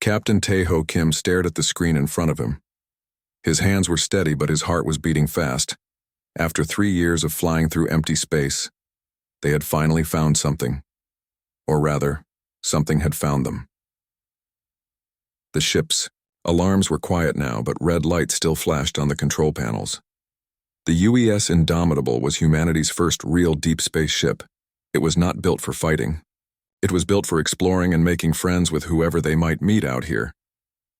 Captain Tae-ho Kim stared at the screen in front of him. His hands were steady, but his heart was beating fast. After 3 years of flying through empty space, they had finally found something. Or rather, something had found them. The ship's alarms were quiet now, but red light still flashed on the control panels. The UES Indomitable was humanity's first real deep space ship. It was not built for fighting. It was built for exploring and making friends with whoever they might meet out here.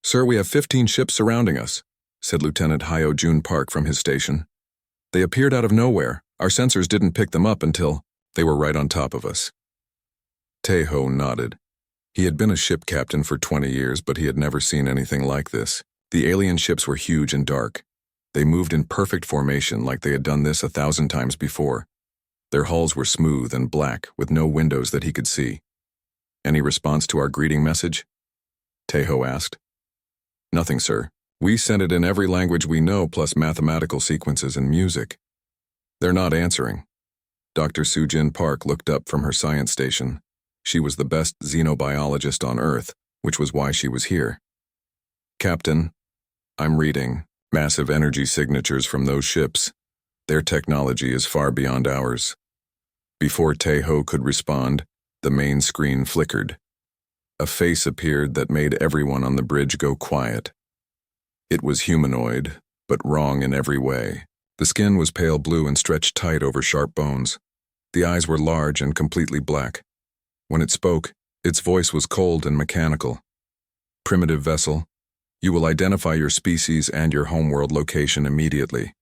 "Sir, we have 15 ships surrounding us," said Lieutenant Hyo Jun Park from his station. "They appeared out of nowhere. Our sensors didn't pick them up until they were right on top of us." Tae-ho nodded. He had been a ship captain for 20 years, but he had never seen anything like this. The alien ships were huge and dark. They moved in perfect formation like they had done this 1,000 times before. Their hulls were smooth and black, with no windows that he could see. "Any response to our greeting message?" Tae-ho asked. "Nothing, sir. We sent it in every language we know, plus mathematical sequences and music." "They're not answering." Dr. Soo-jin Park looked up from her science station. She was the best xenobiologist on Earth, which was why she was here. "Captain, I'm reading massive energy signatures from those ships. Their technology is far beyond ours." Before Tae-ho could respond, the main screen flickered. A face appeared that made everyone on the bridge go quiet. It was humanoid, but wrong in every way. The skin was pale blue and stretched tight over sharp bones. The eyes were large and completely black. When it spoke, its voice was cold and mechanical. "Primitive vessel, you will identify your species and your homeworld location immediately."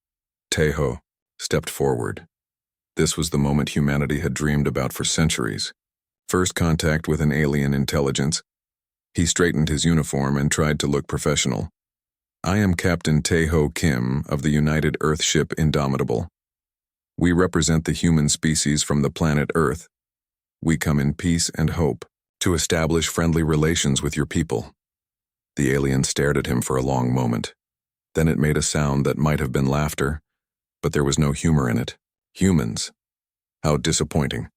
Tae-ho stepped forward. This was the moment humanity had dreamed about for centuries. First contact with an alien intelligence. He straightened his uniform and tried to look professional. "I am Captain Tae-ho Kim of the United Earth ship Indomitable. We represent the human species from the planet Earth. We come in peace and hope to establish friendly relations with your people." The alien stared at him for a long moment. Then it made a sound that might have been laughter, but there was no humor in it. "Humans. How disappointing.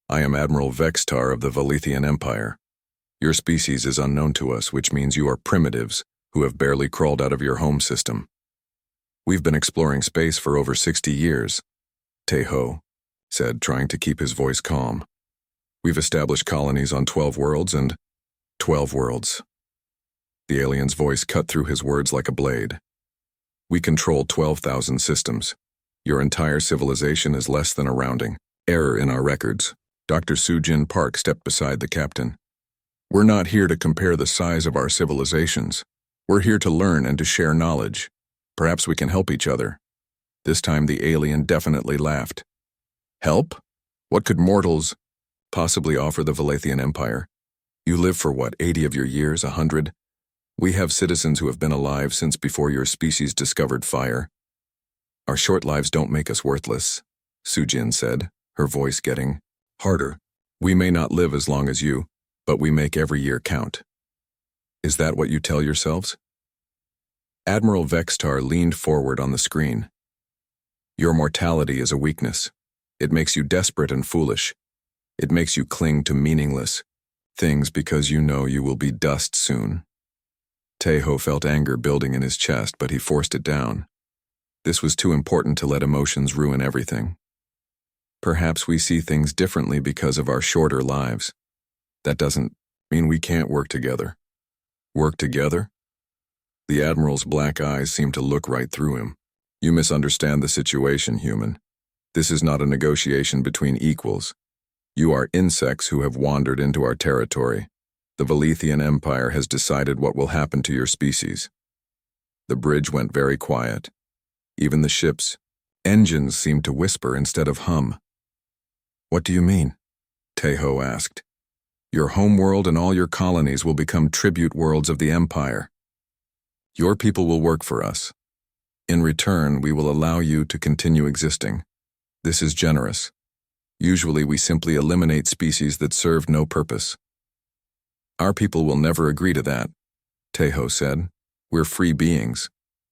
I am Admiral Vextar of the Valethian Empire. Your species is unknown to us, which means you are primitives who have barely crawled out of your home system. We've been exploring space for over 60 years, Tae-ho said, trying to keep his voice calm. "We've established colonies on 12 worlds and 12 worlds." The alien's voice cut through his words like a blade. "We control 12,000 systems. Your entire civilization is less than a rounding error in our records." Dr. Soo-jin Park stepped beside the captain. "We're not here to compare the size of our civilizations. We're here to learn and to share knowledge. Perhaps we can help each other." This time the alien definitely laughed. "Help? What could mortals possibly offer the Valethian Empire? You live for what, 80 of your years, 100? We have citizens who have been alive since before your species discovered fire. Our short lives don't make us worthless," Soo-jin said, her voice getting harder. "We may not live as long as you, but we make every year count." "Is that what you tell yourselves?" Admiral Vextar leaned forward on the screen. "Your mortality is a weakness. It makes you desperate and foolish. It makes you cling to meaningless things because you know you will be dust soon." Tae-ho felt anger building in his chest, but he forced it down. This was too important to let emotions ruin everything. "Perhaps we see things differently because of our shorter lives. That doesn't mean we can't work together." "Work together?" The Admiral's black eyes seemed to look right through him. "You misunderstand the situation, human. This is not a negotiation between equals. You are insects who have wandered into our territory. The Valethian Empire has decided what will happen to your species." The bridge went very quiet. Even the ship's engines seemed to whisper instead of hum. "What do you mean?" Tae-ho asked. "Your homeworld and all your colonies will become tribute worlds of the Empire. Your people will work for us. In return, we will allow you to continue existing. This is generous. Usually we simply eliminate species that serve no purpose." "Our people will never agree to that," Tae-ho said. "We're free beings.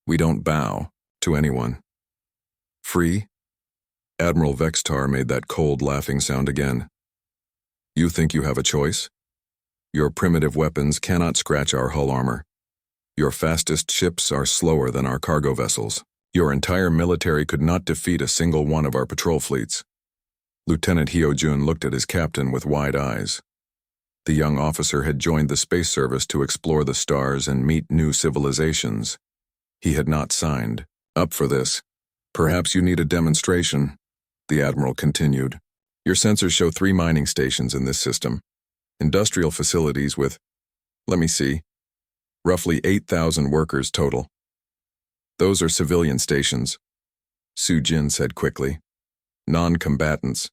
We don't bow to anyone." "Free?" Admiral Vextar made that cold, laughing sound again. "You think you have a choice?" Your primitive weapons cannot scratch our hull armor. Your fastest ships are slower than our cargo vessels. Your entire military could not defeat a single one of our patrol fleets. Lieutenant Hyojun looked at his captain with wide eyes. The young officer had joined the space service to explore the stars and meet new civilizations. He had not signed up for this. Perhaps you need a demonstration, the admiral continued. Your sensors show 3 mining stations in this system. Industrial facilities with, let me see, roughly 8,000 workers total. Those are civilian stations, Su Jin said quickly. Non-combatants.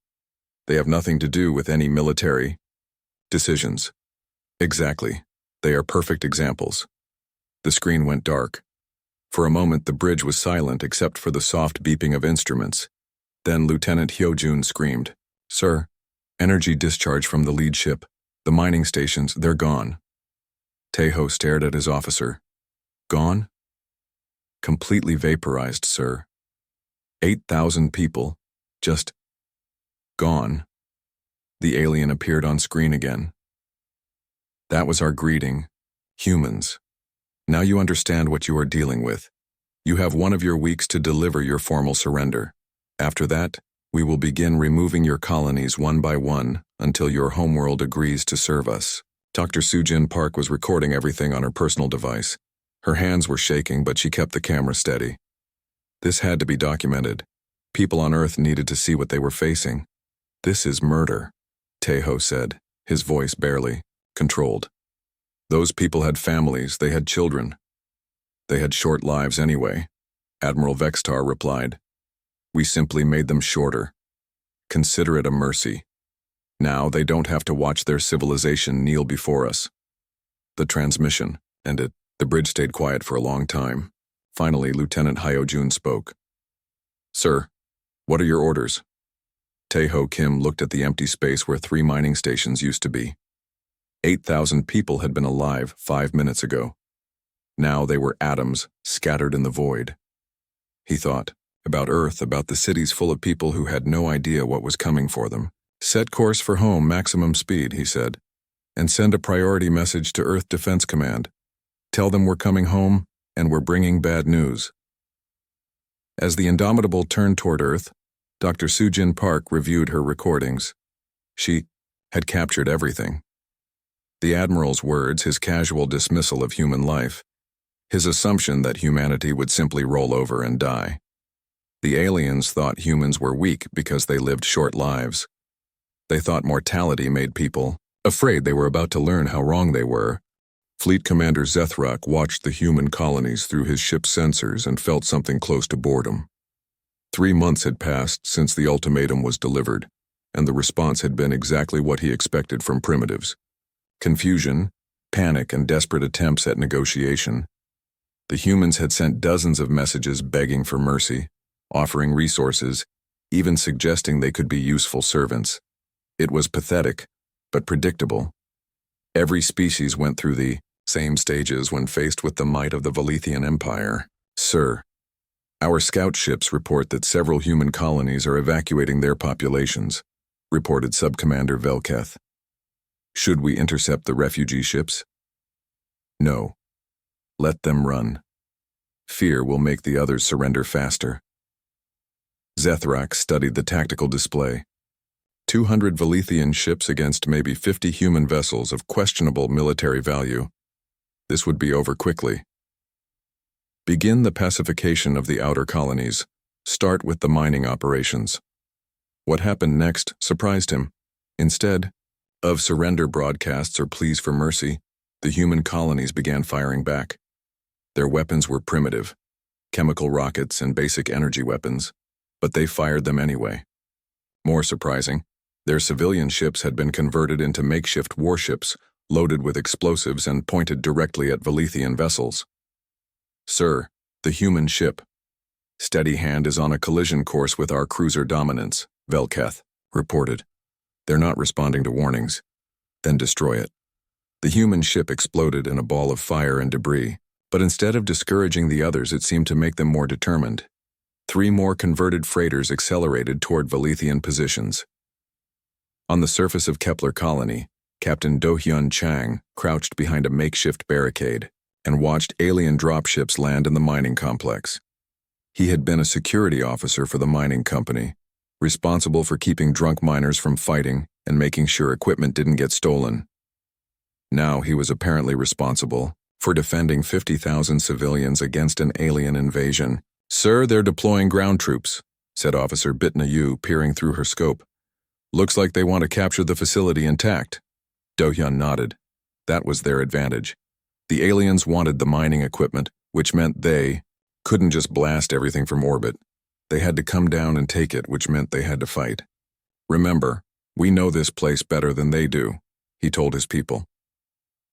They have nothing to do with any military decisions. Exactly. They are perfect examples. The screen went dark. For a moment the bridge was silent except for the soft beeping of instruments. Then Lieutenant Hyojun screamed, "Sir, energy discharge from the lead ship. The mining stations, they're gone." Taeho stared at his officer. Gone? Completely vaporized, sir. 8,000 people, just gone. The alien appeared on screen again. That was our greeting, humans. Now you understand what you are dealing with. You have one of your weeks to deliver your formal surrender. After that, we will begin removing your colonies one by one until your homeworld agrees to serve us. Dr. Sujin Park was recording everything on her personal device. Her hands were shaking, but she kept the camera steady. This had to be documented. People on Earth needed to see what they were facing. This is murder, Taeho said, his voice barely controlled. Those people had families, they had children. They had short lives anyway, Admiral Vextar replied. We simply made them shorter. Consider it a mercy. Now they don't have to watch their civilization kneel before us. The transmission ended. The bridge stayed quiet for a long time. Finally, Lieutenant Hyojun spoke. Sir, what are your orders? Taeho Kim looked at the empty space where 3 mining stations used to be. 8,000 people had been alive 5 minutes ago. Now they were atoms scattered in the void. He thought about Earth, about the cities full of people who had no idea what was coming for them. Set course for home, maximum speed, he said, and send a priority message to Earth Defense Command. Tell them we're coming home and we're bringing bad news. As the Indomitable turned toward Earth, Dr. Sujin Park reviewed her recordings. She had captured everything. The Admiral's words, his casual dismissal of human life, his assumption that humanity would simply roll over and die. The aliens thought humans were weak because they lived short lives. They thought mortality made people afraid. They were about to learn how wrong they were. Fleet Commander Zethrak watched the human colonies through his ship's sensors and felt something close to boredom. 3 months had passed since the ultimatum was delivered, and the response had been exactly what he expected from primitives. Confusion, panic, and desperate attempts at negotiation. The humans had sent dozens of messages begging for mercy, offering resources, even suggesting they could be useful servants. It was pathetic, but predictable. Every species went through the same stages when faced with the might of the Valethian Empire. Sir, our scout ships report that several human colonies are evacuating their populations, reported Subcommander Velketh. Should we intercept the refugee ships? No. Let them run. Fear will make the others surrender faster. Zethrak studied the tactical display. 200 Valethian ships against maybe 50 human vessels of questionable military value. This would be over quickly. Begin the pacification of the outer colonies. Start with the mining operations. What happened next surprised him. Instead of surrender broadcasts or pleas for mercy, the human colonies began firing back. Their weapons were primitive, chemical rockets and basic energy weapons, but they fired them anyway. More surprising, their civilian ships had been converted into makeshift warships loaded with explosives and pointed directly at Valethian vessels. Sir, the human ship. Steady Hand is on a collision course with our cruiser Dominance, Velketh reported. They're not responding to warnings. Then destroy it. The human ship exploded in a ball of fire and debris, but instead of discouraging the others, it seemed to make them more determined. 3 more converted freighters accelerated toward Valethian positions. On the surface of Kepler Colony, Captain Do-hyun Chang crouched behind a makeshift barricade and watched alien dropships land in the mining complex. He had been a security officer for the mining company, responsible for keeping drunk miners from fighting and making sure equipment didn't get stolen. Now he was apparently responsible for defending 50,000 civilians against an alien invasion. "Sir, they're deploying ground troops," said Officer Bitna Yu, peering through her scope. "Looks like they want to capture the facility intact." Do-hyun nodded. That was their advantage. The aliens wanted the mining equipment, which meant they couldn't just blast everything from orbit. They had to come down and take it, which meant they had to fight. "Remember, we know this place better than they do," he told his people.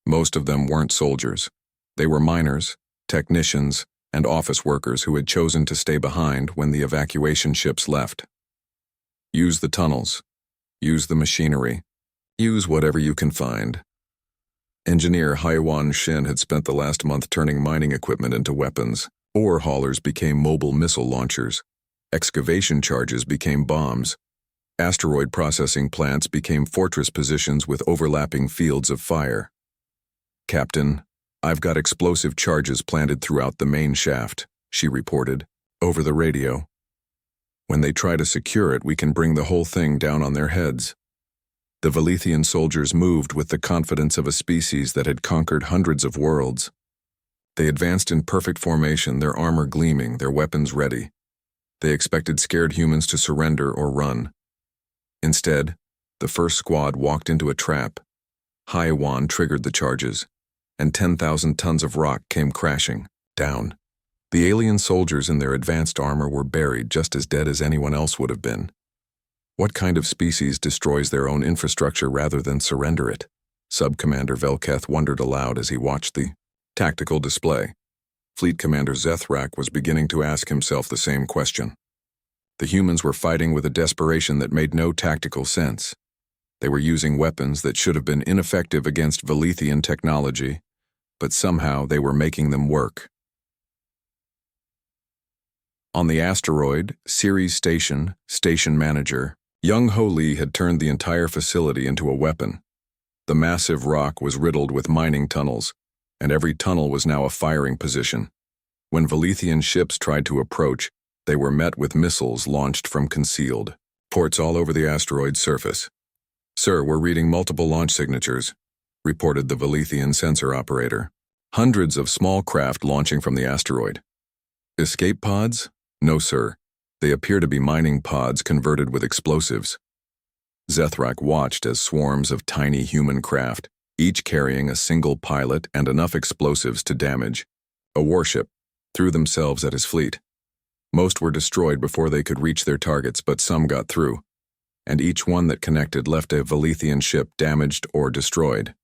Most of them weren't soldiers. They were miners, technicians, and office workers who had chosen to stay behind when the evacuation ships left. "Use the tunnels. Use the machinery. Use whatever you can find." Engineer Haiwan Shin had spent the last month turning mining equipment into weapons. Ore haulers became mobile missile launchers. Excavation charges became bombs. Asteroid processing plants became fortress positions with overlapping fields of fire. "Captain, I've got explosive charges planted throughout the main shaft," she reported, over the radio. "When they try to secure it, we can bring the whole thing down on their heads." The Velithian soldiers moved with the confidence of a species that had conquered hundreds of worlds. They advanced in perfect formation, their armor gleaming, their weapons ready. They expected scared humans to surrender or run. Instead, the first squad walked into a trap. Haiwan triggered the charges, and 10,000 tons of rock came crashing down. The alien soldiers in their advanced armor were buried just as dead as anyone else would have been. What kind of species destroys their own infrastructure rather than surrender it? Sub-Commander Velketh wondered aloud as he watched the tactical display. Fleet Commander Zethrak was beginning to ask himself the same question. The humans were fighting with a desperation that made no tactical sense. They were using weapons that should have been ineffective against Velithian technology, but somehow they were making them work. On the asteroid, Ceres Station, Station Manager, Young Ho Lee had turned the entire facility into a weapon. The massive rock was riddled with mining tunnels, and every tunnel was now a firing position. When Velithian ships tried to approach, they were met with missiles launched from concealed ports all over the asteroid's surface. "Sir, we're reading multiple launch signatures," reported the Velithian sensor operator. "Hundreds of small craft launching from the asteroid." "Escape pods? No, sir. They appear to be mining pods converted with explosives." Zethrak watched as swarms of tiny human craft, each carrying a single pilot and enough explosives to damage a warship, threw themselves at his fleet. Most were destroyed before they could reach their targets, but some got through, and each one that connected left a Velithian ship damaged or destroyed.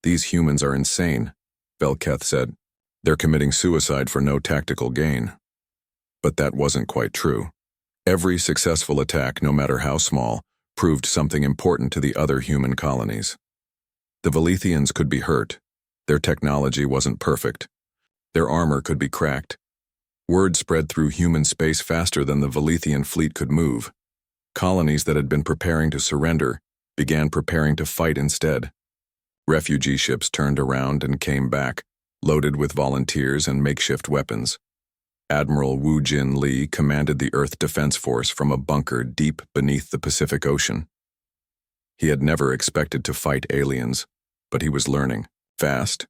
"These humans are insane," Velketh said. "They're committing suicide for no tactical gain." But that wasn't quite true. Every successful attack, no matter how small, proved something important to the other human colonies. The Velithians could be hurt. Their technology wasn't perfect. Their armor could be cracked. Word spread through human space faster than the Velithian fleet could move. Colonies that had been preparing to surrender began preparing to fight instead. Refugee ships turned around and came back, loaded with volunteers and makeshift weapons. Admiral Woo Jin Lee commanded the Earth Defense Force from a bunker deep beneath the Pacific Ocean. He had never expected to fight aliens, but he was learning, fast.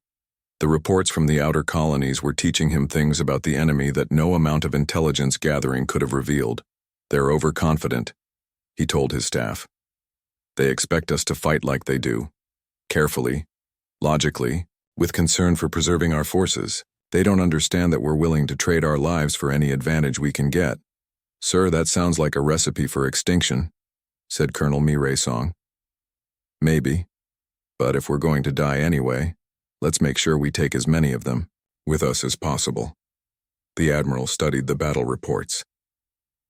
The reports from the outer colonies were teaching him things about the enemy that no amount of intelligence gathering could have revealed. "They're overconfident," he told his staff. "They expect us to fight like they do. Carefully, logically, with concern for preserving our forces. They don't understand that we're willing to trade our lives for any advantage we can get." "Sir, that sounds like a recipe for extinction," said Colonel Mirei Song. "Maybe. But if we're going to die anyway, let's make sure we take as many of them with us as possible." The Admiral studied the battle reports.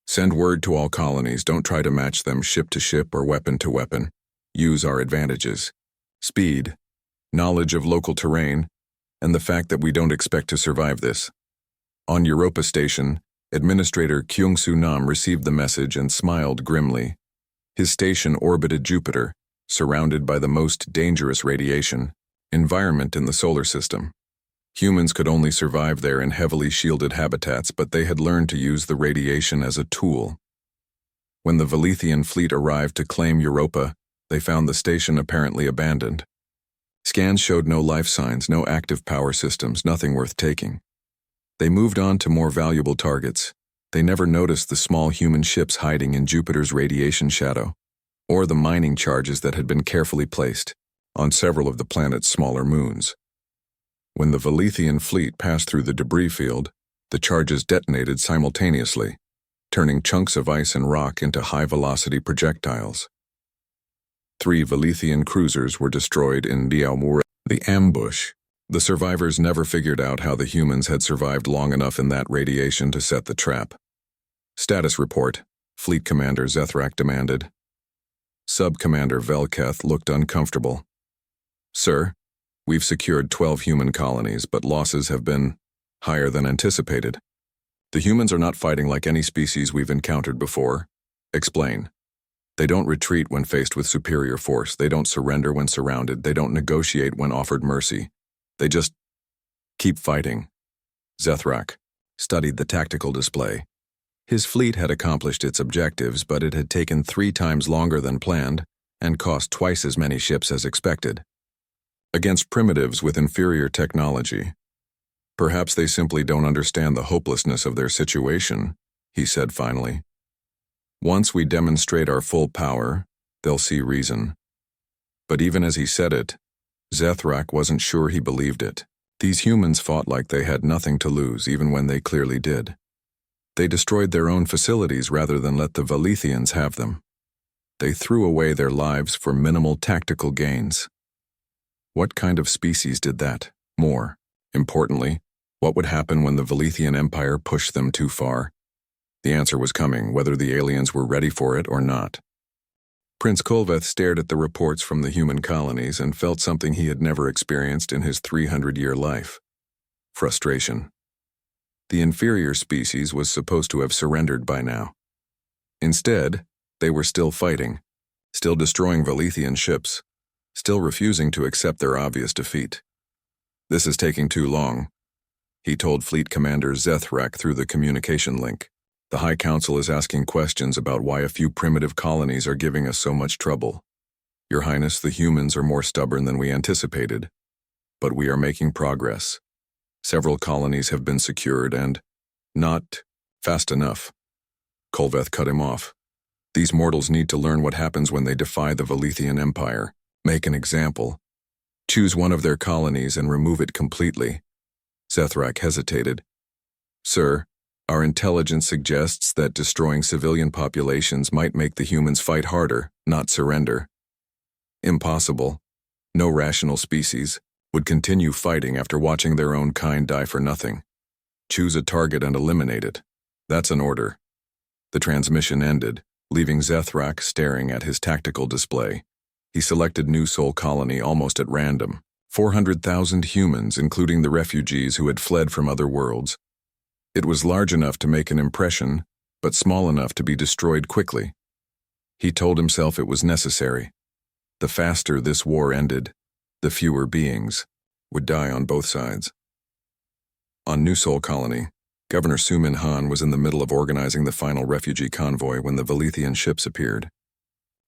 "Send word to all colonies, don't try to match them ship to ship or weapon to weapon. Use our advantages. Speed, knowledge of local terrain, and the fact that we don't expect to survive this." On Europa Station, Administrator Kyung-Soo Nam received the message and smiled grimly. His station orbited Jupiter, surrounded by the most dangerous radiation environment in the solar system. Humans could only survive there in heavily shielded habitats, but they had learned to use the radiation as a tool. When the Velithian fleet arrived to claim Europa, they found the station apparently abandoned. Scans showed no life signs, no active power systems, nothing worth taking. They moved on to more valuable targets. They never noticed the small human ships hiding in Jupiter's radiation shadow, or the mining charges that had been carefully placed on several of the planet's smaller moons. When the Velithian fleet passed through the debris field, the charges detonated simultaneously, turning chunks of ice and rock into high-velocity projectiles. 3 Velithian cruisers were destroyed in the ambush. The survivors never figured out how the humans had survived long enough in that radiation to set the trap. Status report, Fleet Commander Zethrak demanded. Sub-Commander Velketh looked uncomfortable. Sir, we've secured 12 human colonies, but losses have been higher than anticipated. The humans are not fighting like any species we've encountered before. Explain. They don't retreat when faced with superior force. They don't surrender when surrounded. They don't negotiate when offered mercy. They just keep fighting. Zethrak studied the tactical display. His fleet had accomplished its objectives, but it had taken 3 times longer than planned and cost twice as many ships as expected. Against primitives with inferior technology. Perhaps they simply don't understand the hopelessness of their situation, he said finally. Once we demonstrate our full power, they'll see reason. But even as he said it, Zethrak wasn't sure he believed it. These humans fought like they had nothing to lose, even when they clearly did. They destroyed their own facilities rather than let the Velithians have them. They threw away their lives for minimal tactical gains. What kind of species did that? More importantly, what would happen when the Velithian Empire pushed them too far? The answer was coming, whether the aliens were ready for it or not. Prince Kolveth stared at the reports from the human colonies and felt something he had never experienced in his 300-year life. Frustration. The inferior species was supposed to have surrendered by now. Instead, they were still fighting, still destroying Velithian ships, still refusing to accept their obvious defeat. This is taking too long, he told Fleet Commander Zethrak through the communication link. The High Council is asking questions about why a few primitive colonies are giving us so much trouble. Your Highness, the humans are more stubborn than we anticipated, but we are making progress. Several colonies have been secured and not fast enough. Kolveth cut him off. These mortals need to learn what happens when they defy the Velithian Empire. Make an example. Choose one of their colonies and remove it completely. Zethrak hesitated. Sir, our intelligence suggests that destroying civilian populations might make the humans fight harder, not surrender. Impossible. No rational species would continue fighting after watching their own kind die for nothing. Choose a target and eliminate it. That's an order. The transmission ended, leaving Zethrak staring at his tactical display. He selected New Sol Colony almost at random. 400,000 humans, including the refugees who had fled from other worlds. It was large enough to make an impression, but small enough to be destroyed quickly. He told himself it was necessary. The faster this war ended, the fewer beings would die on both sides. On New Sol Colony, Governor Sumin Han was in the middle of organizing the final refugee convoy when the Velithian ships appeared.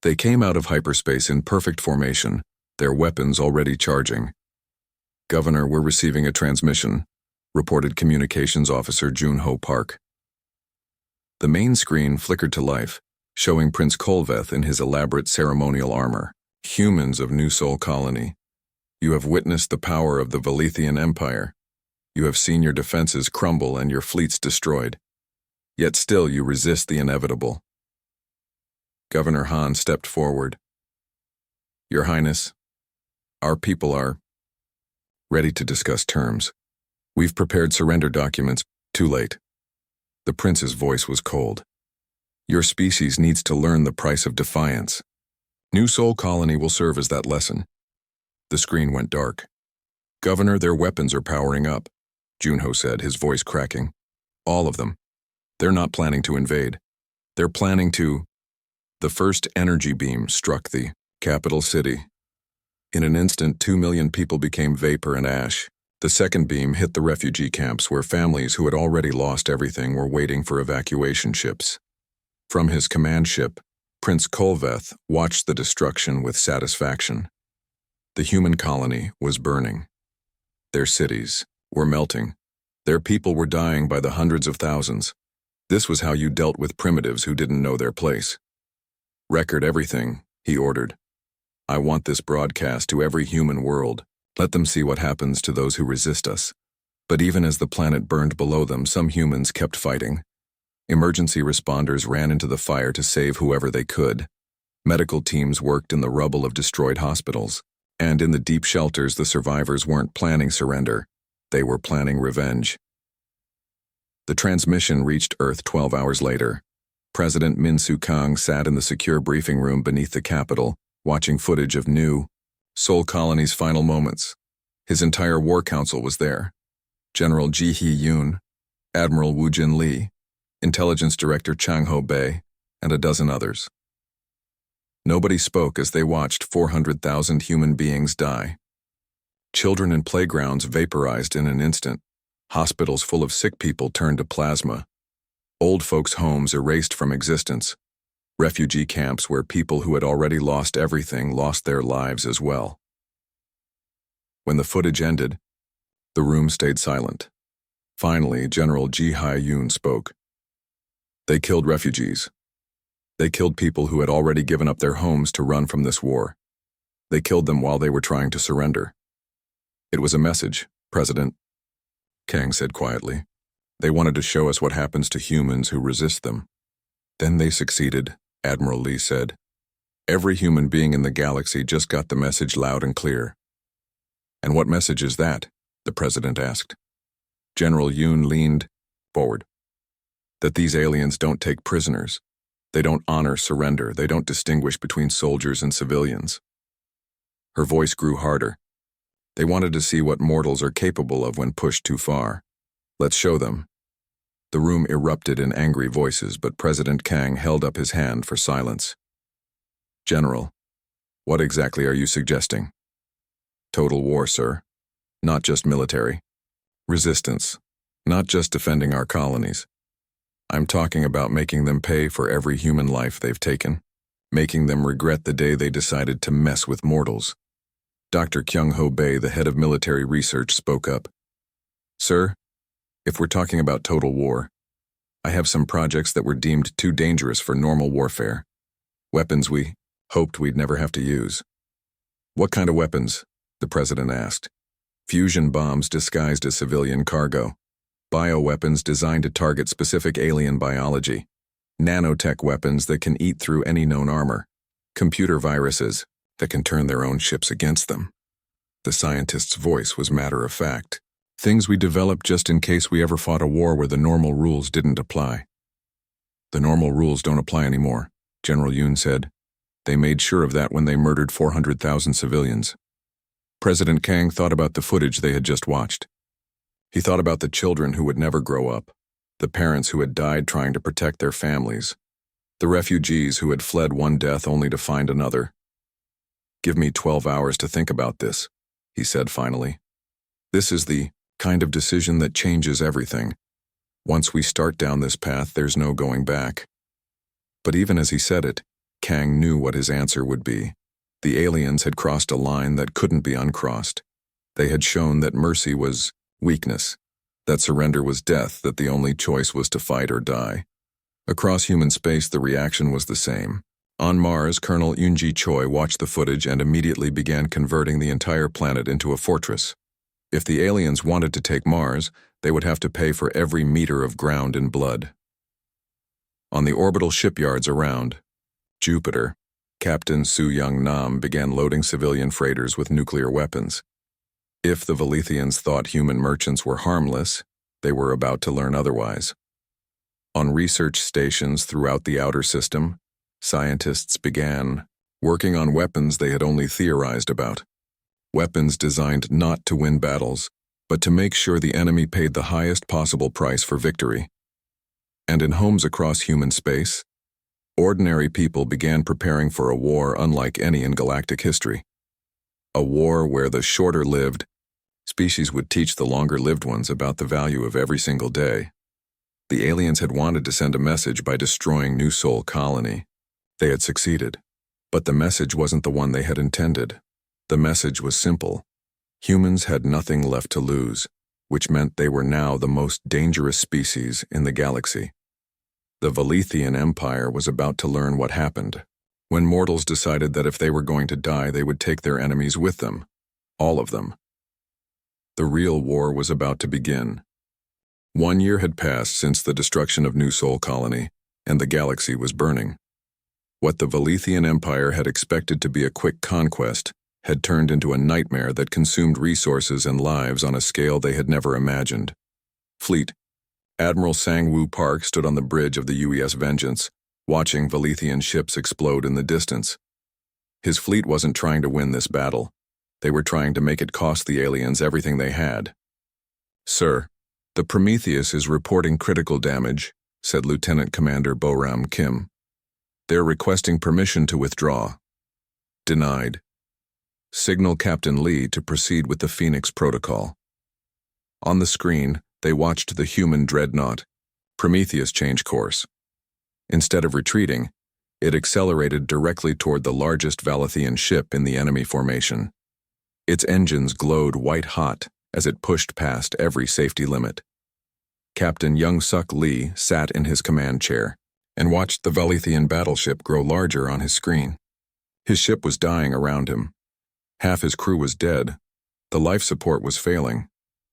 They came out of hyperspace in perfect formation, their weapons already charging. Governor, we're receiving a transmission, reported Communications Officer Junho Park. The main screen flickered to life, showing Prince Kolveth in his elaborate ceremonial armor. Humans of New Sol Colony, you have witnessed the power of the Velithian Empire. You have seen your defenses crumble and your fleets destroyed. Yet still you resist the inevitable. Governor Han stepped forward. Your Highness, our people are ready to discuss terms. We've prepared surrender documents. Too late. The prince's voice was cold. Your species needs to learn the price of defiance. New Sol Colony will serve as that lesson. The screen went dark. Governor, their weapons are powering up, Junho said, his voice cracking. All of them. They're not planning to invade. They're planning to... The first energy beam struck the Capital City. In an instant, 2 million people became vapor and ash. The second beam hit the refugee camps where families who had already lost everything were waiting for evacuation ships. From his command ship, Prince Kolveth watched the destruction with satisfaction. The human colony was burning. Their cities were melting. Their people were dying by the hundreds of thousands. This was how you dealt with primitives who didn't know their place. "Record everything," he ordered. "I want this broadcast to every human world. Let them see what happens to those who resist us." But even as the planet burned below them, some humans kept fighting. Emergency responders ran into the fire to save whoever they could. Medical teams worked in the rubble of destroyed hospitals. And in the deep shelters, the survivors weren't planning surrender. They were planning revenge. The transmission reached Earth 12 hours later. President Min Soo Kang sat in the secure briefing room beneath the Capitol, watching footage of new Seoul Colony's final moments. His entire war council was there. General Ji Hee-yoon, Admiral Woo Jin Lee, Intelligence Director Chang Ho-bae, and a dozen others. Nobody spoke as they watched 400,000 human beings die. Children in playgrounds vaporized in an instant. Hospitals full of sick people turned to plasma. Old folks' homes erased from existence. Refugee camps where people who had already lost everything lost their lives as well. When the footage ended, the room stayed silent. Finally, General Ji Hye-yoon spoke. "They killed refugees. They killed people who had already given up their homes to run from this war. They killed them while they were trying to surrender." "It was a message, President," Kang said quietly. "They wanted to show us what happens to humans who resist them." "Then they succeeded," Admiral Lee said. "Every human being in the galaxy just got the message loud and clear." "And what message is that?" the President asked. General Yoon leaned forward. "That these aliens don't take prisoners. They don't honor surrender. They don't distinguish between soldiers and civilians." Her voice grew harder. "They wanted to see what mortals are capable of when pushed too far. Let's show them." The room erupted in angry voices, but President Kang held up his hand for silence. "General, what exactly are you suggesting?" "Total war, sir. Not just military. Resistance. Not just defending our colonies. I'm talking about making them pay for every human life they've taken. Making them regret the day they decided to mess with mortals." Dr. Kyung Ho-bae, the head of military research, spoke up. "Sir, if we're talking about total war, I have some projects that were deemed too dangerous for normal warfare. Weapons we hoped we'd never have to use." "What kind of weapons?" the President asked. "Fusion bombs disguised as civilian cargo. Bioweapons designed to target specific alien biology. Nanotech weapons that can eat through any known armor. Computer viruses that can turn their own ships against them." The scientist's voice was matter of fact. "Things we developed just in case we ever fought a war where the normal rules didn't apply." "The normal rules don't apply anymore," General Yoon said. "They made sure of that when they murdered 400,000 civilians." President Kang thought about the footage they had just watched. He thought about the children who would never grow up, the parents who had died trying to protect their families, the refugees who had fled one death only to find another. "Give me 12 hours to think about this," he said finally. "This is the kind of decision that changes everything. Once we start down this path, there's no going back." But even as he said it, Kang knew what his answer would be. The aliens had crossed a line that couldn't be uncrossed. They had shown that mercy was weakness, that surrender was death, that the only choice was to fight or die. Across human space, the reaction was the same. On Mars, Colonel Yoonji Choi watched the footage and immediately began converting the entire planet into a fortress. If the aliens wanted to take Mars, they would have to pay for every meter of ground in blood. On the orbital shipyards around Jupiter, Captain Soo-young Nam began loading civilian freighters with nuclear weapons. If the Valethians thought human merchants were harmless, they were about to learn otherwise. On research stations throughout the outer system, scientists began working on weapons they had only theorized about. Weapons designed not to win battles, but to make sure the enemy paid the highest possible price for victory. And in homes across human space, Ordinary people began preparing for a war unlike any in galactic history. A war where the shorter-lived species would teach the longer-lived ones about the value of every single day. The aliens had wanted to send a message by destroying New Sol Colony. They had succeeded. But the message wasn't the one they had intended. The message was simple. Humans had nothing left to lose, which meant they were now the most dangerous species in the galaxy. The Valethian Empire was about to learn what happened when mortals decided that if they were going to die, they would take their enemies with them. All of them. The real war was about to begin. 1 year had passed since the destruction of New Sol Colony, and the galaxy was burning. What the Valethian Empire had expected to be a quick conquest had turned into a nightmare that consumed resources and lives on a scale they had never imagined. Fleet. Admiral Sang-Woo Park stood on the bridge of the UES Vengeance, watching Valethian ships explode in the distance. His fleet wasn't trying to win this battle. They were trying to make it cost the aliens everything they had. "Sir, the Prometheus is reporting critical damage," said Lieutenant Commander Boram Kim. "They're requesting permission to withdraw." "Denied. Signal Captain Lee to proceed with the Phoenix Protocol." On the screen, they watched the human dreadnought, Prometheus, change course. Instead of retreating, it accelerated directly toward the largest Valethian ship in the enemy formation. Its engines glowed white-hot as it pushed past every safety limit. Captain Young-Suk Lee sat in his command chair and watched the Valethian battleship grow larger on his screen. His ship was dying around him. Half his crew was dead. The life support was failing,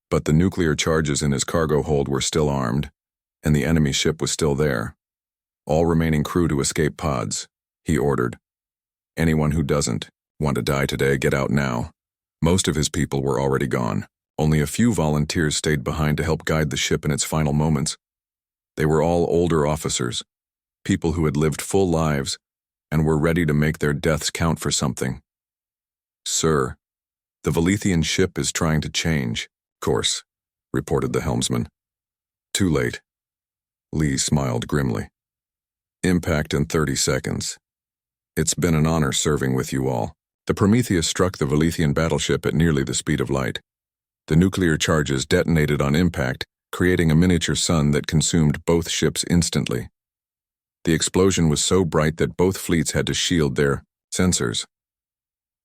but the nuclear charges in his cargo hold were still armed, and the enemy ship was still there. "All remaining crew to escape pods," he ordered. "Anyone who doesn't want to die today, get out now." Most of his people were already gone. Only a few volunteers stayed behind to help guide the ship in its final moments. They were all older officers, people who had lived full lives and were ready to make their deaths count for something. "Sir, the Valethian ship is trying to change course," reported the helmsman. "Too late." Lee smiled grimly. "Impact in 30 seconds. It's been an honor serving with you all." The Prometheus struck the Valethian battleship at nearly the speed of light. The nuclear charges detonated on impact, creating a miniature sun that consumed both ships instantly. The explosion was so bright that both fleets had to shield their sensors.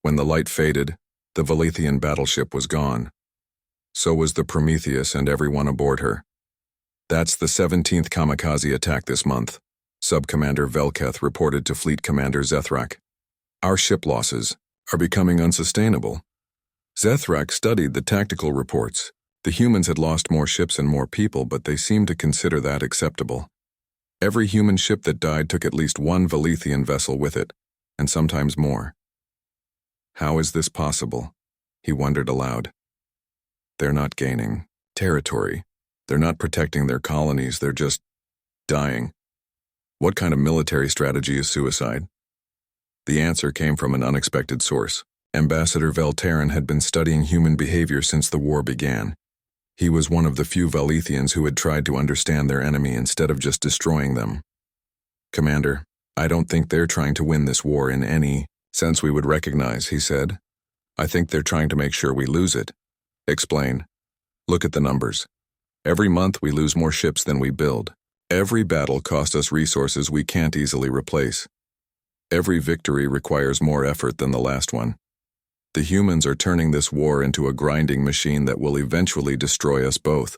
When the light faded, the Valethian battleship was gone. So was the Prometheus and everyone aboard her. "That's the 17th kamikaze attack this month," Sub-Commander Velketh reported to Fleet Commander Zethrak. "Our ship losses are becoming unsustainable." Zethrak studied the tactical reports. The humans had lost more ships and more people, but they seemed to consider that acceptable. Every human ship that died took at least one Valethian vessel with it, and sometimes more. How is this possible? He wondered aloud. They're not gaining territory. They're not protecting their colonies, they're just dying. What kind of military strategy is suicide? The answer came from an unexpected source. Ambassador Veltaren had been studying human behavior since the war began. He was one of the few Valethians who had tried to understand their enemy instead of just destroying them. "Commander, I don't think they're trying to win this war in any sense we would recognize," he said. "I think they're trying to make sure we lose it." "Explain." "Look at the numbers. Every month we lose more ships than we build. Every battle costs us resources we can't easily replace. Every victory requires more effort than the last one. The humans are turning this war into a grinding machine that will eventually destroy us both.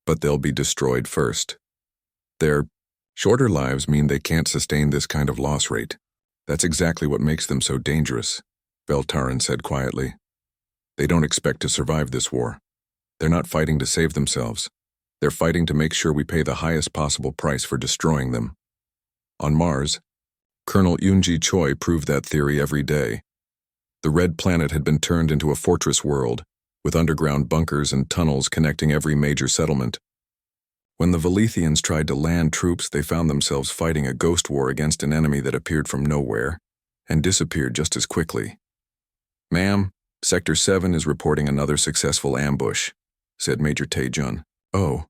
But they'll be destroyed first. Their shorter lives mean they can't sustain this kind of loss rate. That's exactly what makes them so dangerous," Veltaren said quietly. "They don't expect to survive this war. They're not fighting to save themselves. They're fighting to make sure we pay the highest possible price for destroying them." On Mars, Colonel Yoonji Choi proved that theory every day. The red planet had been turned into a fortress world, with underground bunkers and tunnels connecting every major settlement. When the Valethians tried to land troops, they found themselves fighting a ghost war against an enemy that appeared from nowhere and disappeared just as quickly. "Ma'am, Sector 7 is reporting another successful ambush," said Major Taejun. "Oh,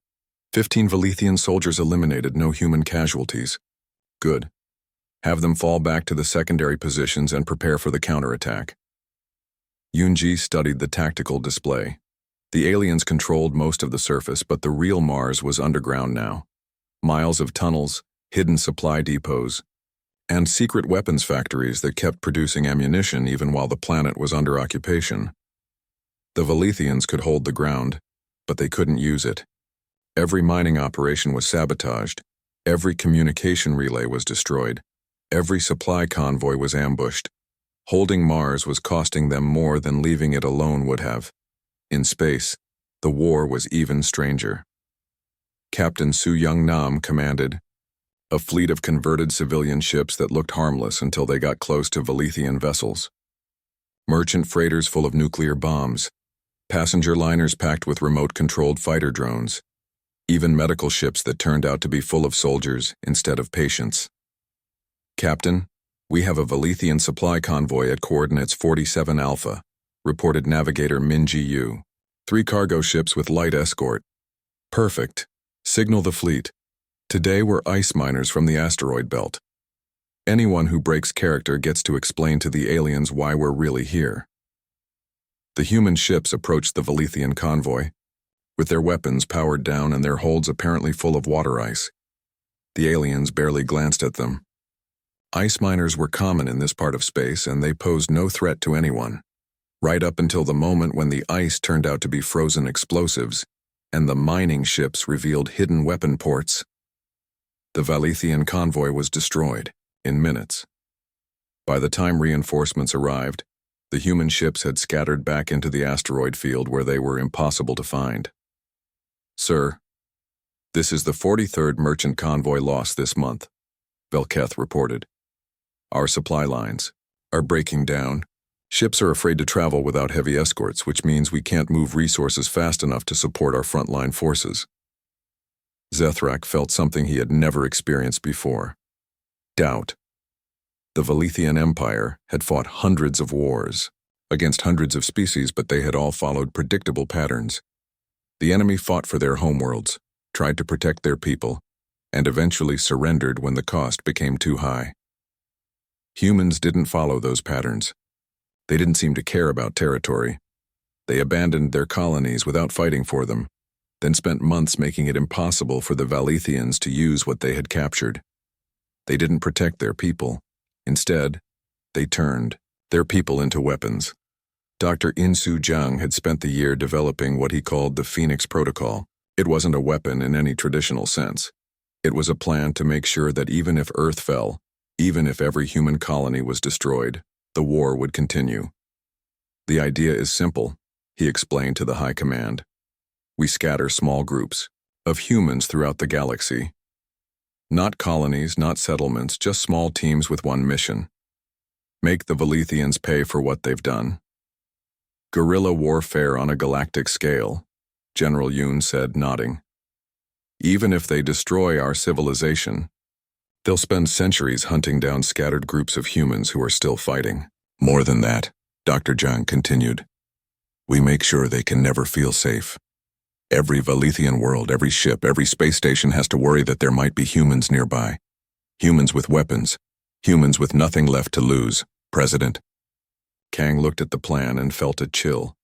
15 Valethian soldiers eliminated, no human casualties. Good. Have them fall back to the secondary positions and prepare for the counterattack. Yunji studied the tactical display. The aliens controlled most of the surface, but the real Mars was underground now. Miles of tunnels, hidden supply depots, and secret weapons factories that kept producing ammunition even while the planet was under occupation. The Valethians could hold the ground, but they couldn't use it. Every mining operation was sabotaged. Every communication relay was destroyed. Every supply convoy was ambushed. Holding Mars was costing them more than leaving it alone would have. In space, the war was even stranger. Captain Su-Young Nam commanded a fleet of converted civilian ships that looked harmless until they got close to Valethian vessels. Merchant freighters full of nuclear bombs, passenger liners packed with remote-controlled fighter drones, even medical ships that turned out to be full of soldiers instead of patients. Captain, we have a Valethian supply convoy at coordinates 47 Alpha, reported navigator Minji Yu. 3 cargo ships with light escort. Perfect. Signal the fleet. Today we're ice miners from the asteroid belt. Anyone who breaks character gets to explain to the aliens why we're really here. The human ships approached the Valethian convoy, with their weapons powered down and their holds apparently full of water ice. The aliens barely glanced at them. Ice miners were common in this part of space, and they posed no threat to anyone, right up until the moment when the ice turned out to be frozen explosives, and the mining ships revealed hidden weapon ports. The Valethian convoy was destroyed in minutes. By the time reinforcements arrived, the human ships had scattered back into the asteroid field where they were impossible to find. Sir, this is the 43rd merchant convoy loss this month, Velketh reported. Our supply lines are breaking down. Ships are afraid to travel without heavy escorts, which means we can't move resources fast enough to support our frontline forces. Zethrak felt something he had never experienced before. Doubt. The Valethian Empire had fought hundreds of wars against hundreds of species, but they had all followed predictable patterns. The enemy fought for their homeworlds, tried to protect their people, and eventually surrendered when the cost became too high. Humans didn't follow those patterns. They didn't seem to care about territory. They abandoned their colonies without fighting for them, then spent months making it impossible for the Valethians to use what they had captured. They didn't protect their people. Instead, they turned their people into weapons. Dr. Insu Jiang had spent the year developing what he called the Phoenix Protocol. It wasn't a weapon in any traditional sense. It was a plan to make sure that even if Earth fell, even if every human colony was destroyed, the war would continue. The idea is simple, he explained to the High Command. We scatter small groups of humans throughout the galaxy. Not colonies, not settlements, just small teams with one mission. Make the Valethians pay for what they've done. Guerrilla warfare on a galactic scale, General Yoon said, nodding. Even if they destroy our civilization, they'll spend centuries hunting down scattered groups of humans who are still fighting. More than that, Dr. Jiang continued. We make sure they can never feel safe. Every Valethian world, every ship, every space station has to worry that there might be humans nearby. Humans with weapons. Humans with nothing left to lose. President. Kang looked at the plan and felt a chill.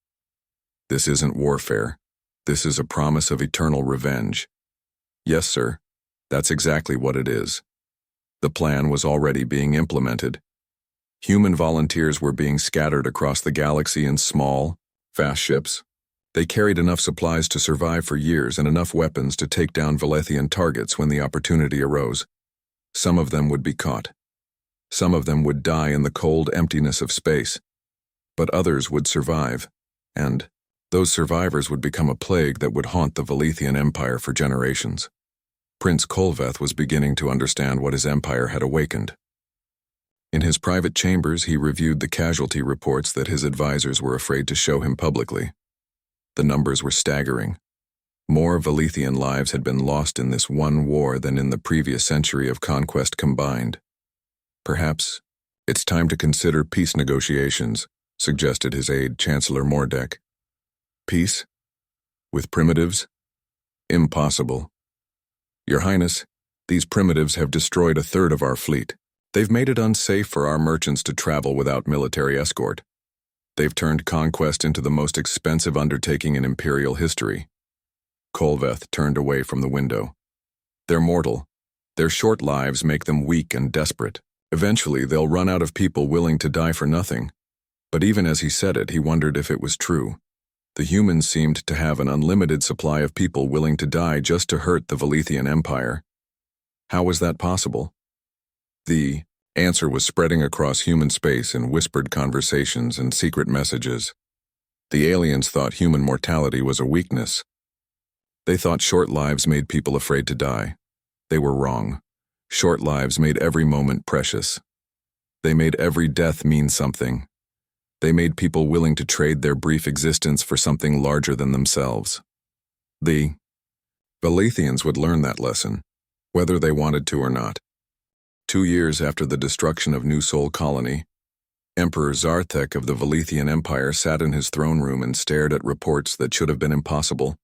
This isn't warfare. This is a promise of eternal revenge. Yes, sir. That's exactly what it is. The plan was already being implemented. Human volunteers were being scattered across the galaxy in small, fast ships. They carried enough supplies to survive for years and enough weapons to take down Valethian targets when the opportunity arose. Some of them would be caught. Some of them would die in the cold emptiness of space. But others would survive, and those survivors would become a plague that would haunt the Valethian Empire for generations. Prince Kolveth was beginning to understand what his empire had awakened. In his private chambers, he reviewed the casualty reports that his advisors were afraid to show him publicly. The numbers were staggering. More Valethian lives had been lost in this one war than in the previous century of conquest combined. Perhaps it's time to consider peace negotiations, suggested his aide, Chancellor Mordek. Peace? With primitives? Impossible. Your Highness, these primitives have destroyed a third of our fleet. They've made it unsafe for our merchants to travel without military escort. They've turned conquest into the most expensive undertaking in imperial history. Kolveth turned away from the window. They're mortal. Their short lives make them weak and desperate. Eventually, they'll run out of people willing to die for nothing. But even as he said it, he wondered if it was true. The humans seemed to have an unlimited supply of people willing to die just to hurt the Valethian Empire. How was that possible? The answer was spreading across human space in whispered conversations and secret messages. The aliens thought human mortality was a weakness. They thought short lives made people afraid to die. They were wrong. Short lives made every moment precious. They made every death mean something. They made people willing to trade their brief existence for something larger than themselves. The Valethians would learn that lesson, whether they wanted to or not. 2 years after the destruction of New Sol Colony, Emperor Zarthek of the Valethian Empire sat in his throne room and stared at reports that should have been impossible.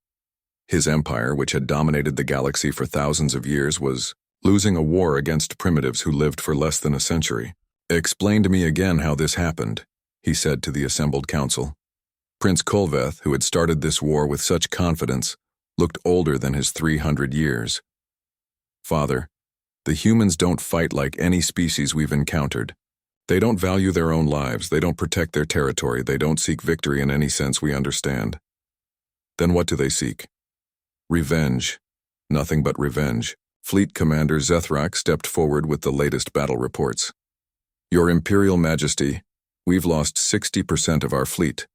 His empire, which had dominated the galaxy for thousands of years, was losing a war against primitives who lived for less than a century. "Explain to me again how this happened," he said to the assembled council. Prince Kolveth, who had started this war with such confidence, looked older than his 300 years. "Father, the humans don't fight like any species we've encountered. They don't value their own lives, they don't protect their territory, they don't seek victory in any sense we understand. Then what do they seek? Revenge. Nothing but revenge." Fleet Commander Zethrak stepped forward with the latest battle reports. "Your Imperial Majesty, we've lost 60% of our fleet.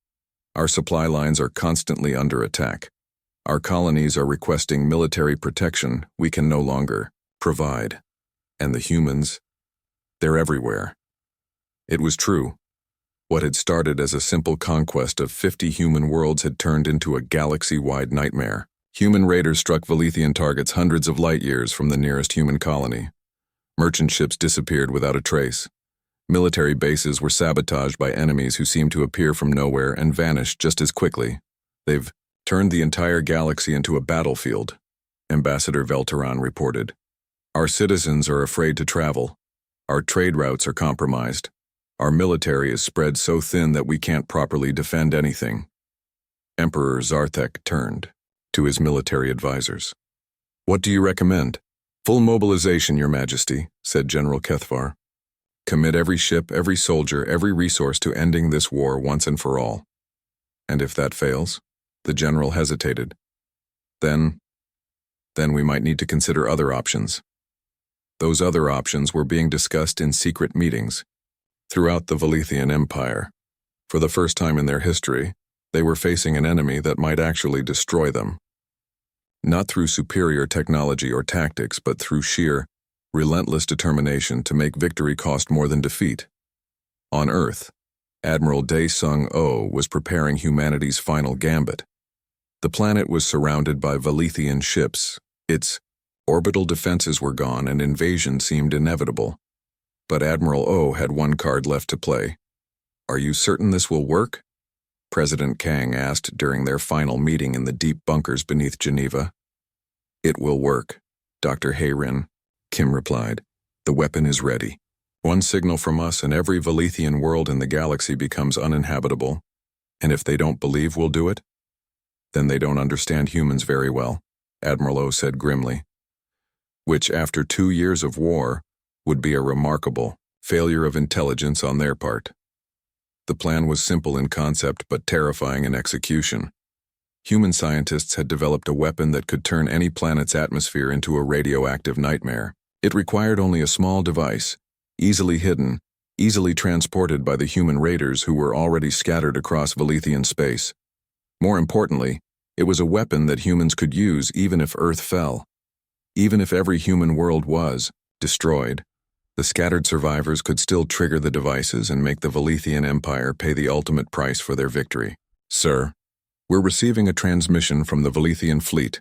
Our supply lines are constantly under attack. Our colonies are requesting military protection we can no longer provide. And the humans, they're everywhere." It was true. What had started as a simple conquest of 50 human worlds had turned into a galaxy-wide nightmare. Human raiders struck Valethian targets hundreds of light years from the nearest human colony. Merchant ships disappeared without a trace. Military bases were sabotaged by enemies who seemed to appear from nowhere and vanish just as quickly. "They've turned the entire galaxy into a battlefield," Ambassador Velteron reported. "Our citizens are afraid to travel. Our trade routes are compromised. Our military is spread so thin that we can't properly defend anything." Emperor Zarthek turned to his military advisors. "What do you recommend?" "Full mobilization, Your Majesty," said General Kethvar. "Commit every ship, every soldier, every resource to ending this war once and for all." "And if that fails?" The general hesitated. Then we might need to consider other options." Those other options were being discussed in secret meetings throughout the Valethian Empire. For the first time in their history, they were facing an enemy that might actually destroy them. Not through superior technology or tactics, but through sheer, relentless determination to make victory cost more than defeat. On Earth, Admiral Dae Sung-Oh was preparing humanity's final gambit. The planet was surrounded by Valethian ships. Its orbital defenses were gone and invasion seemed inevitable. But Admiral Oh had one card left to play. "Are you certain this will work?" President Kang asked during their final meeting in the deep bunkers beneath Geneva. "It will work, Dr. Hayrin," Kim replied. "The weapon is ready. One signal from us and every Valethian world in the galaxy becomes uninhabitable. And if they don't believe we'll do it, then they don't understand humans very well," Admiral O said grimly. Which, after 2 years of war, would be a remarkable failure of intelligence on their part. The plan was simple in concept but terrifying in execution. Human scientists had developed a weapon that could turn any planet's atmosphere into a radioactive nightmare. It required only a small device, easily hidden, easily transported by the human raiders who were already scattered across Valethian space. More importantly, it was a weapon that humans could use even if Earth fell. Even if every human world was destroyed, the scattered survivors could still trigger the devices and make the Valethian Empire pay the ultimate price for their victory. "Sir, we're receiving a transmission from the Valethian fleet,"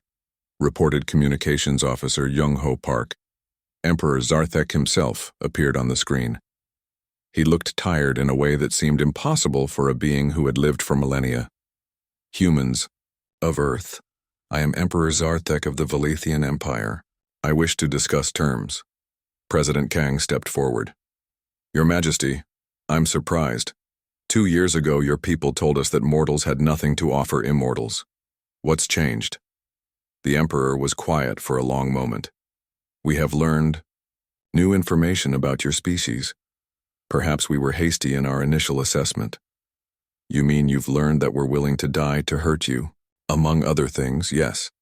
reported Communications Officer Young-Ho Park. Emperor Zarthek himself appeared on the screen. He looked tired in a way that seemed impossible for a being who had lived for millennia. "Humans of Earth, I am Emperor Zarthek of the Valethian Empire. I wish to discuss terms." President Kang stepped forward. Your Majesty, I'm surprised. 2 years ago, your people told us that mortals had nothing to offer immortals. What's changed? The Emperor was quiet for a long moment. We have learned new information about your species. Perhaps we were hasty in our initial assessment. You mean you've learned that we're willing to die to hurt you? Among other things, yes.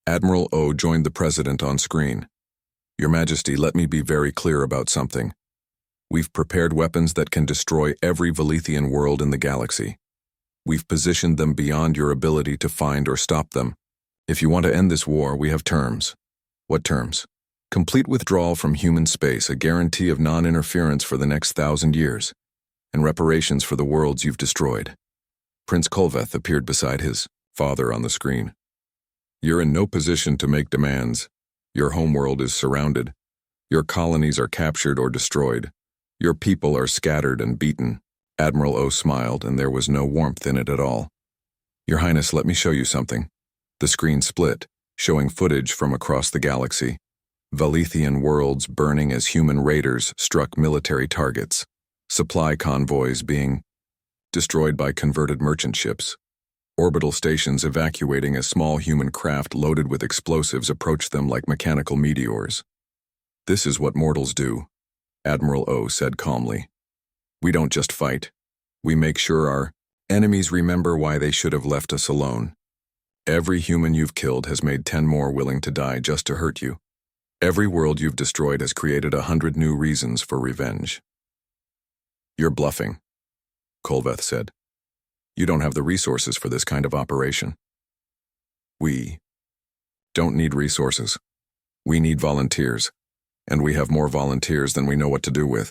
Admiral O joined the President on screen. Your Majesty, let me be very clear about something. We've prepared weapons that can destroy every Valethian world in the galaxy. We've positioned them beyond your ability to find or stop them. If you want to end this war, we have terms. What terms? Complete withdrawal from human space, a guarantee of non-interference for the next 1,000 years, and reparations for the worlds you've destroyed. Prince Kulveth appeared beside his father on the screen. You're in no position to make demands. Your homeworld is surrounded. Your colonies are captured or destroyed. Your people are scattered and beaten. Admiral O smiled, and there was no warmth in it at all. Your Highness, let me show you something. The screen split, showing footage from across the galaxy. Valethian worlds burning as human raiders struck military targets. Supply convoys being destroyed by converted merchant ships. Orbital stations evacuating as small human craft loaded with explosives approached them like mechanical meteors. This is what mortals do, Admiral O said calmly. We don't just fight. We make sure our enemies remember why they should have left us alone. Every human you've killed has made 10 more willing to die just to hurt you. Every world you've destroyed has created 100 new reasons for revenge. You're bluffing, Kulveth said. You don't have the resources for this kind of operation. We don't need resources. We need volunteers, and we have more volunteers than we know what to do with.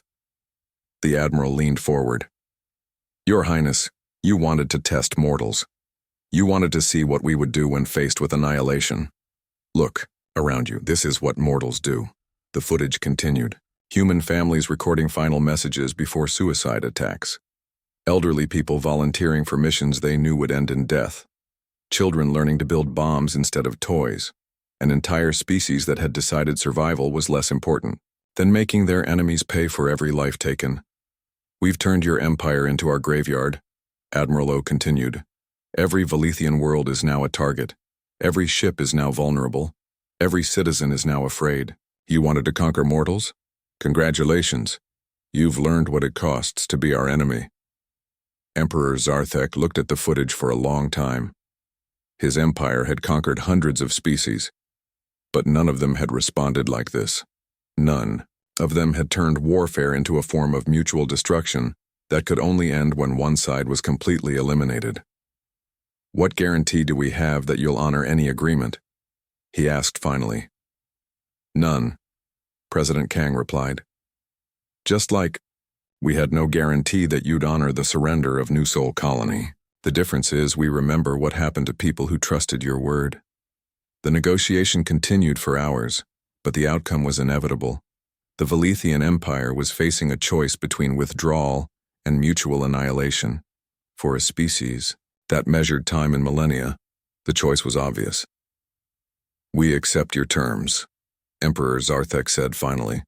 The Admiral leaned forward. Your Highness, you wanted to test mortals. You wanted to see what we would do when faced with annihilation. Look, around you, this is what mortals do. The footage continued. Human families recording final messages before suicide attacks. Elderly people volunteering for missions they knew would end in death. Children learning to build bombs instead of toys. An entire species that had decided survival was less important than making their enemies pay for every life taken. We've turned your empire into our graveyard, Admiral O continued. Every Valethian world is now a target. Every ship is now vulnerable. Every citizen is now afraid. You wanted to conquer mortals? Congratulations. You've learned what it costs to be our enemy. Emperor Zarthek looked at the footage for a long time. His empire had conquered hundreds of species, but none of them had responded like this. None of them had turned warfare into a form of mutual destruction that could only end when one side was completely eliminated. What guarantee do we have that you'll honor any agreement? He asked finally. None, President Kang replied. Just like we had no guarantee that you'd honor the surrender of New Soul Colony. The difference is we remember what happened to people who trusted your word. The negotiation continued for hours, but the outcome was inevitable. The Valethian Empire was facing a choice between withdrawal and mutual annihilation. For a species that measured time in millennia, the choice was obvious. We accept your terms, Emperor Zarthek said finally.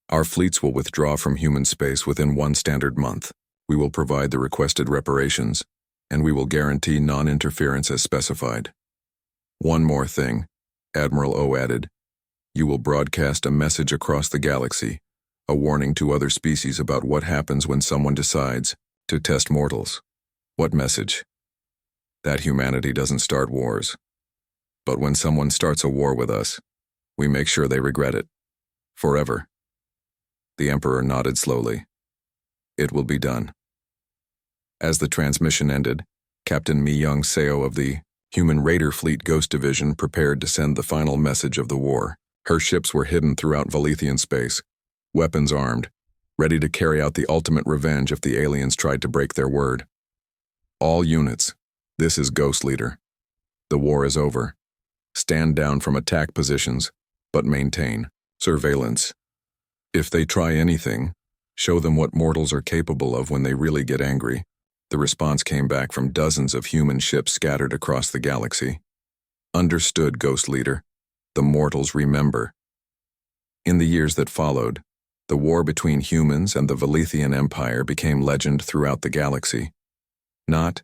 Our fleets will withdraw from human space within 1 standard month. We will provide the requested reparations, and we will guarantee non-interference as specified. One more thing, Admiral O added. You will broadcast a message across the galaxy, a warning to other species about what happens when someone decides to test mortals. What message? That humanity doesn't start wars. But when someone starts a war with us, we make sure they regret it. Forever. The Emperor nodded slowly. It will be done. As the transmission ended, Captain Mi-Young Seo of the Human Raider Fleet Ghost Division prepared to send the final message of the war. Her ships were hidden throughout Valethian space, weapons armed, ready to carry out the ultimate revenge if the aliens tried to break their word. All units, this is Ghost Leader. The war is over. Stand down from attack positions, but maintain surveillance. If they try anything, show them what mortals are capable of when they really get angry. The response came back from dozens of human ships scattered across the galaxy. Understood, Ghost Leader. The mortals remember. In the years that followed, The war between humans and the Valethian Empire became legend throughout the galaxy. Not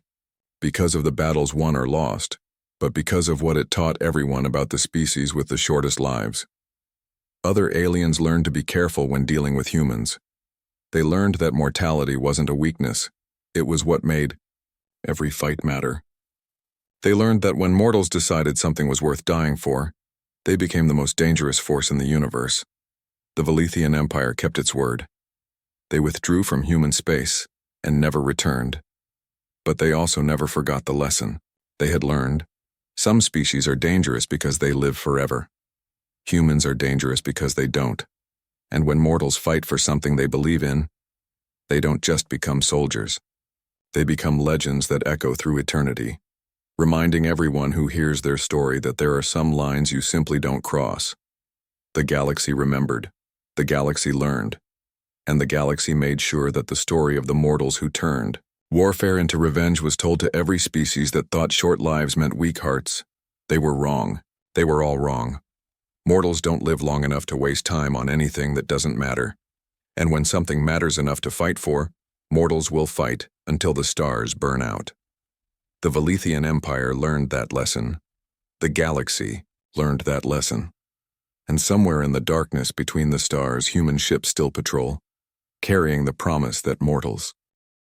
because of the battles won or lost, but because of what it taught everyone about the species with the shortest lives. Other aliens learned to be careful when dealing with humans. They learned that mortality wasn't a weakness. It was what made every fight matter. They learned that when mortals decided something was worth dying for, they became the most dangerous force in the universe. The Valethian Empire kept its word. They withdrew from human space and never returned. But they also never forgot the lesson they had learned. Some species are dangerous because they live forever. Humans are dangerous because they don't. And when mortals fight for something they believe in, they don't just become soldiers. They become legends that echo through eternity, reminding everyone who hears their story that there are some lines you simply don't cross. The galaxy remembered, the galaxy learned, and the galaxy made sure that the story of the mortals who turned warfare into revenge was told to every species that thought short lives meant weak hearts. They were wrong. They were all wrong. Mortals don't live long enough to waste time on anything that doesn't matter. And when something matters enough to fight for, mortals will fight until the stars burn out. The Valethian Empire learned that lesson. The galaxy learned that lesson. And somewhere in the darkness between the stars, human ships still patrol, carrying the promise that mortals